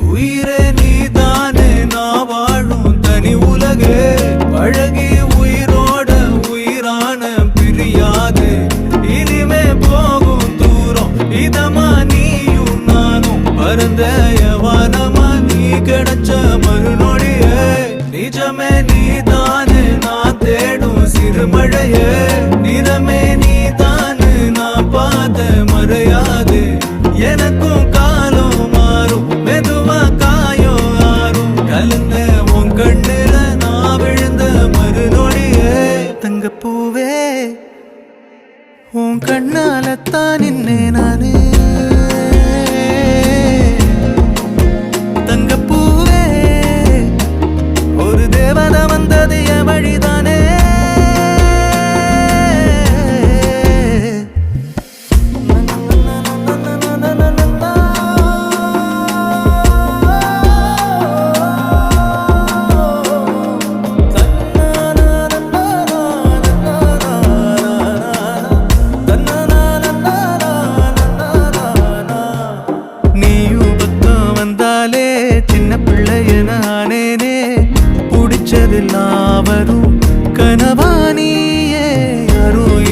உயிரே நீதானே நான் வாழும் தனி உலகே பழகி உயிரோட உயிரான பிரியாது இனிமே போகும் தூரம் இதமா நீயும் நானும் பரந்த யவானமா நீ கிடைச்ச மறுநொடியே நிஜமே நீதானே நான் தேடும் சிறுமழையே நிறமே நீதானே நான் பார்த்த மறையாது எனக்கும் காலம் மாறும் மெதுவா காயம் ஆறும் கலந்த உன் கண்ணுல நான் விழுந்த மறுநொடியே தங்கப்பூவே உன் கண்ணாலத்தான் நின்னே நானே தங்கப்பூவே ஒரு தேவதை வந்தது என் வழிதானே சின்ன பிள்ளைய நானேனே பிடிச்சதெல்லாம் வரும்